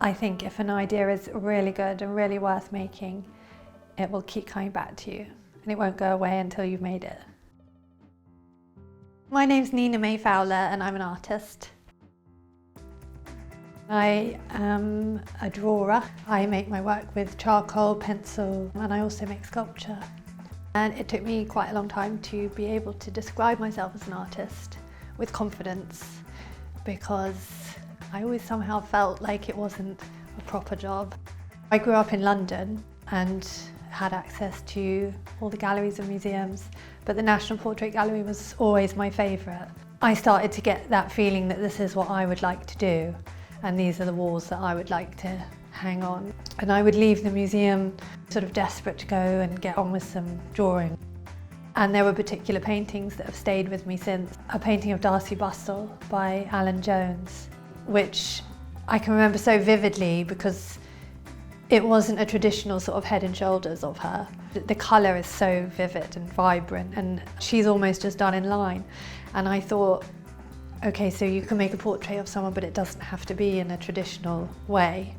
I think if an idea is really good and really worth making, it will keep coming back to you and it won't go away until you've made it. My name's Nina Mae Fowler and I'm an artist. I am a drawer. I make my work with charcoal, pencil, and I also make sculpture. And it took me quite a long time to be able to describe myself as an artist with confidence, because I always somehow felt like it wasn't a proper job. I grew up in London and had access to all the galleries and museums, but the National Portrait Gallery was always my favourite. I started to get that feeling that this is what I would like to do, and these are the walls that I would like to hang on. And I would leave the museum sort of desperate to go and get on with some drawing. And there were particular paintings that have stayed with me since. A painting of Darcy Bustle by Alan Jones, which I can remember so vividly because it wasn't a traditional sort of head and shoulders of her. The colour is so vivid and vibrant, and she's almost just done in line. And I thought, okay, so you can make a portrait of someone, but it doesn't have to be in a traditional way.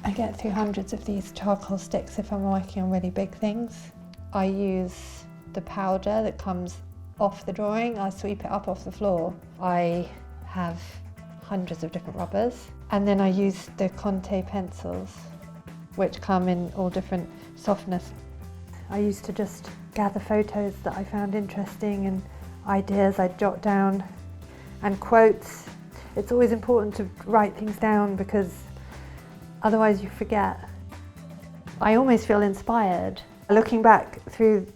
I get through hundreds of these charcoal sticks if I'm working on really big things. I use the powder that comes off the drawing. I sweep it up off the floor. I have hundreds of different rubbers. And then I use the Conte pencils, which come in all different softness. I used to just gather photos that I found interesting and ideas I'd jot down, and quotes. It's always important to write things down because otherwise you forget. I almost feel inspired. Looking back through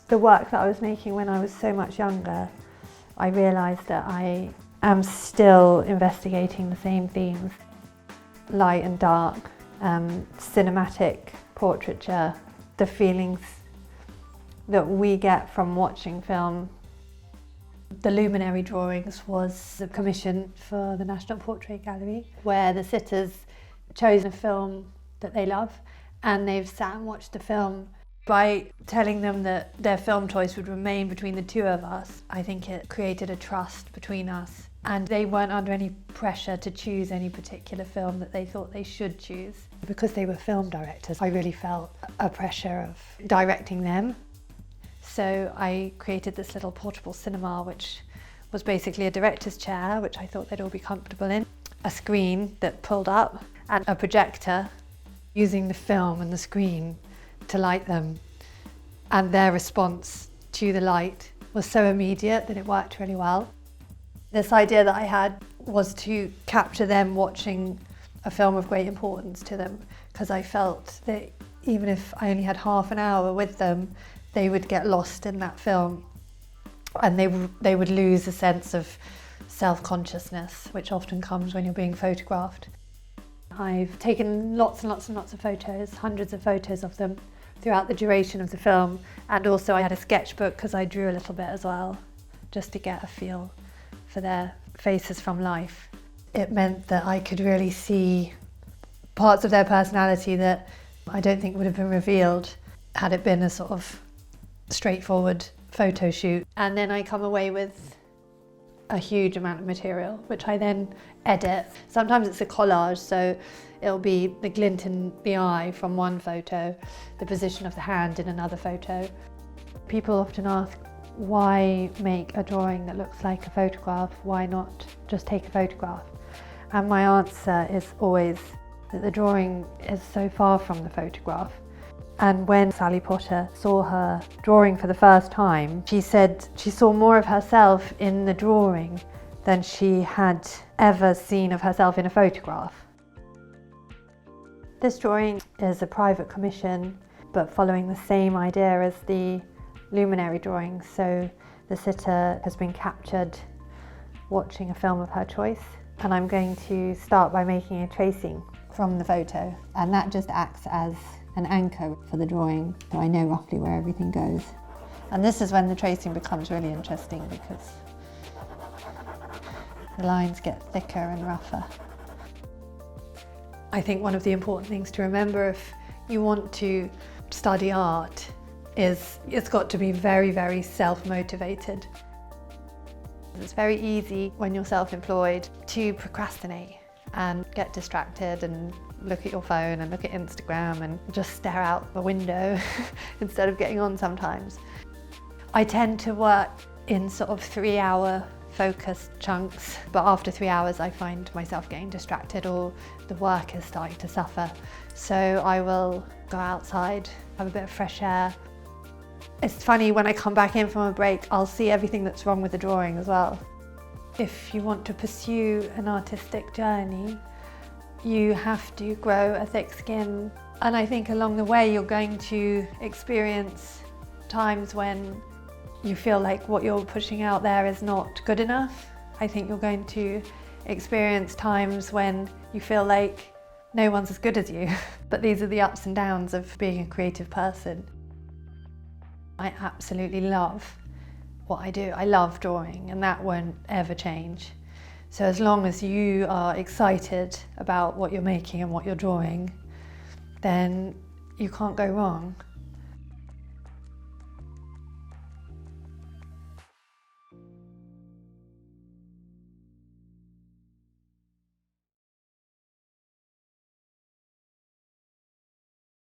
the work that I was making when I was so much younger, I realised that I am still investigating the same themes. Light and dark, cinematic portraiture, the feelings that we get from watching film. The Luminary Drawings was a commission for the National Portrait Gallery, where the sitters chose a film that they love, and they've sat and watched the film. By telling them that their film choice would remain between the two of us, I think it created a trust between us, and they weren't under any pressure to choose any particular film that they thought they should choose. Because they were film directors, I really felt a pressure of directing them. So I created this little portable cinema, which was basically a director's chair, which I thought they'd all be comfortable in, a screen that pulled up, and a projector, using the film and the screen to light them. And their response to the light was so immediate that it worked really well. This idea that I had was to capture them watching a film of great importance to them, because I felt that even if I only had half an hour with them, they would get lost in that film, and they would lose a sense of self-consciousness, which often comes when you're being photographed. I've taken lots and lots and lots of photos, hundreds of photos of them throughout the duration of the film, and also I had a sketchbook because I drew a little bit as well, just to get a feel for their faces from life. It meant that I could really see parts of their personality that I don't think would have been revealed had it been a sort of straightforward photo shoot. And then I come away with a huge amount of material, which I then edit. Sometimes it's a collage, so it'll be the glint in the eye from one photo, the position of the hand in another photo. People often ask, why make a drawing that looks like a photograph? Why not just take a photograph? And my answer is always that the drawing is so far from the photograph. And when Sally Potter saw her drawing for the first time, she said she saw more of herself in the drawing than she had ever seen of herself in a photograph. This drawing is a private commission, but following the same idea as the Luminary Drawing. So the sitter has been captured watching a film of her choice, and I'm going to start by making a tracing from the photo, and that just acts as an anchor for the drawing, so I know roughly where everything goes. And this is when the tracing becomes really interesting, because the lines get thicker and rougher. I think one of the important things to remember if you want to study art is it's got to be very, very self-motivated. It's very easy when you're self-employed to procrastinate and get distracted and look at your phone and look at Instagram and just stare out the window instead of getting on sometimes. I tend to work in sort of 3-hour focused chunks, but after 3 hours I find myself getting distracted or the work is starting to suffer. So I will go outside, have a bit of fresh air. It's funny, when I come back in from a break, I'll see everything that's wrong with the drawing as well. If you want to pursue an artistic journey, you have to grow a thick skin. And I think along the way you're going to experience times when you feel like what you're pushing out there is not good enough. I think you're going to experience times when you feel like no one's as good as you. But these are the ups and downs of being a creative person. I absolutely love what I do. I love drawing, and that won't ever change. So as long as you are excited about what you're making and what you're drawing, then you can't go wrong.